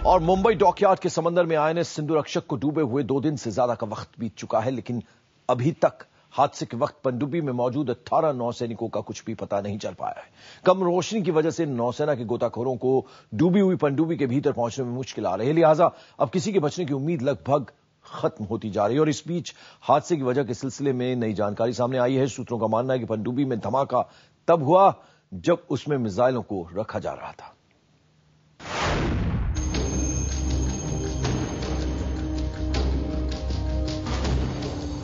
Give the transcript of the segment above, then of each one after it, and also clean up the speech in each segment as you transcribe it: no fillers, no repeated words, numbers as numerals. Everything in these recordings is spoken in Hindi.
और मुंबई डॉकयार्ड के समंदर में आईएनएस सिंधु रक्षक को डूबे हुए 2 दिन से ज्यादा का वक्त बीत चुका है, लेकिन अभी तक हादसे के वक्त पनडुब्बी में मौजूद 18 नौसैनिकों का कुछ भी पता नहीं चल पाया है। कम रोशनी की वजह से नौसेना के गोताखोरों को डूबी हुई पनडुब्बी के भीतर पहुंचने में मुश्किल आ रही है, लिहाजा अब किसी के बचने की उम्मीद लगभग खत्म होती जा रही है। और इस बीच हादसे की वजह के सिलसिले में नई जानकारी सामने आई है। सूत्रों का मानना है कि पनडुब्बी में धमाका तब हुआ जब उसमें मिसाइलों को रखा जा रहा था।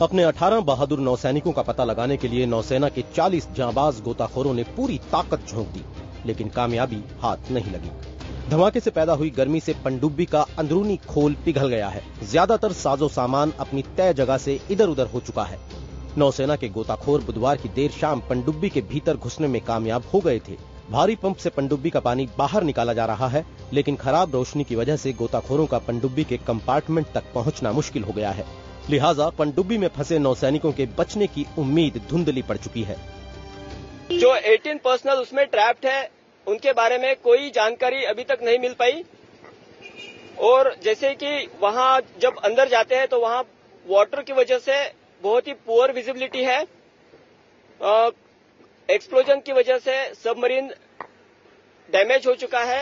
अपने 18 बहादुर नौसैनिकों का पता लगाने के लिए नौसेना के 40 जांबाज गोताखोरों ने पूरी ताकत झोंक दी, लेकिन कामयाबी हाथ नहीं लगी। धमाके से पैदा हुई गर्मी से पनडुब्बी का अंदरूनी खोल पिघल गया है। ज्यादातर साजो सामान अपनी तय जगह से इधर उधर हो चुका है। नौसेना के गोताखोर बुधवार की देर शाम पनडुब्बी के भीतर घुसने में कामयाब हो गए थे। भारी पंप से पनडुब्बी का पानी बाहर निकाला जा रहा है, लेकिन खराब रोशनी की वजह से गोताखोरों का पनडुब्बी के कंपार्टमेंट तक पहुंचना मुश्किल हो गया है। लिहाजा पनडुब्बी में फंसे नौसैनिकों के बचने की उम्मीद धुंधली पड़ चुकी है। जो 18 पर्सनल उसमें ट्रैप्ड है, उनके बारे में कोई जानकारी अभी तक नहीं मिल पाई। और जैसे कि वहां जब अंदर जाते हैं तो वहां वाटर की वजह से बहुत ही पुअर विजिबिलिटी है। एक्सप्लोजन की वजह से सबमरीन डैमेज हो चुका है।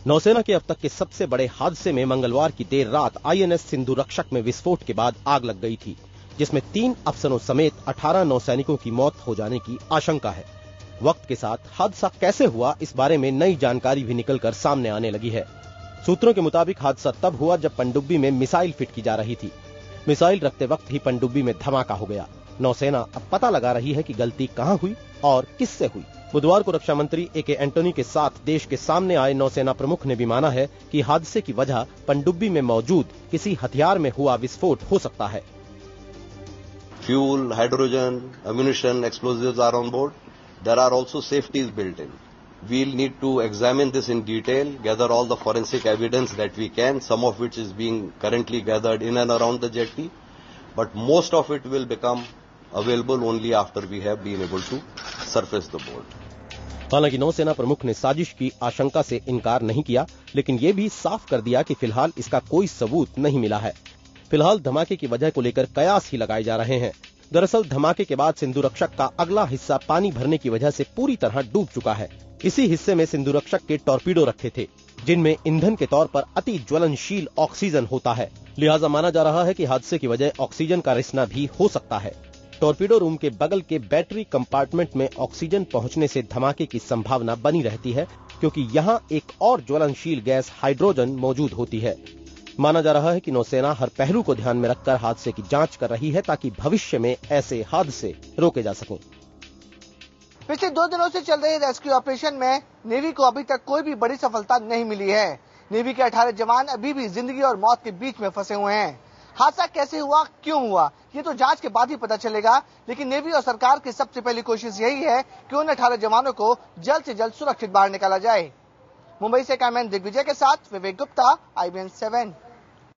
नौसेना के अब तक के सबसे बड़े हादसे में मंगलवार की देर रात आईएनएस सिंधु रक्षक में विस्फोट के बाद आग लग गई थी, जिसमें 3 अफसरों समेत 18 नौसैनिकों की मौत हो जाने की आशंका है। वक्त के साथ हादसा कैसे हुआ, इस बारे में नई जानकारी भी निकलकर सामने आने लगी है। सूत्रों के मुताबिक हादसा तब हुआ जब पनडुब्बी में मिसाइल फिट की जा रही थी। मिसाइल रखते वक्त ही पनडुब्बी में धमाका हो गया। नौसेना अब पता लगा रही है कि गलती कहां हुई और किससे हुई। बुधवार को रक्षा मंत्री ए.के. एंटोनी के साथ देश के सामने आए नौसेना प्रमुख ने भी माना है कि हादसे की वजह पनडुब्बी में मौजूद किसी हथियार में हुआ विस्फोट हो सकता है। Fuel, hydrogen, ammunition, explosives are on board. There are also safeties built in. We'll need to examine this in detail, gather all the forensic evidence that we can, some of which is being currently gathered in and around the jetty, but most of it will become available only after we have been able to surface the board. हालांकि नौसेना प्रमुख ने साजिश की आशंका से इनकार नहीं किया, लेकिन ये भी साफ कर दिया कि फिलहाल इसका कोई सबूत नहीं मिला है। फिलहाल धमाके की वजह को लेकर कयास ही लगाए जा रहे हैं। दरअसल धमाके के बाद सिंधु रक्षक का अगला हिस्सा पानी भरने की वजह से पूरी तरह डूब चुका है। इसी हिस्से में सिंधु रक्षक के टॉर्पीडो रखे थे, जिनमें ईंधन के तौर पर अति ज्वलनशील ऑक्सीजन होता है। लिहाजा माना जा रहा है कि हादसे की वजह ऑक्सीजन का रिसना भी हो सकता है। टॉर्पीडो रूम के बगल के बैटरी कंपार्टमेंट में ऑक्सीजन पहुंचने से धमाके की संभावना बनी रहती है, क्योंकि यहां एक और ज्वलनशील गैस हाइड्रोजन मौजूद होती है। माना जा रहा है कि नौसेना हर पहलू को ध्यान में रखकर हादसे की जांच कर रही है, ताकि भविष्य में ऐसे हादसे रोके जा सकें। पिछले 2 दिनों से चल रहे रेस्क्यू ऑपरेशन में नेवी को अभी तक कोई भी बड़ी सफलता नहीं मिली है। नेवी के 18 जवान अभी भी जिंदगी और मौत के बीच में फंसे हुए हैं। हादसा कैसे हुआ, क्यों हुआ, ये तो जांच के बाद ही पता चलेगा, लेकिन नेवी और सरकार की सबसे पहली कोशिश यही है कि उन 18 जवानों को जल्द से जल्द सुरक्षित बाहर निकाला जाए। मुंबई से कैमरामैन दिग्विजय के साथ विवेक गुप्ता, IBN 7।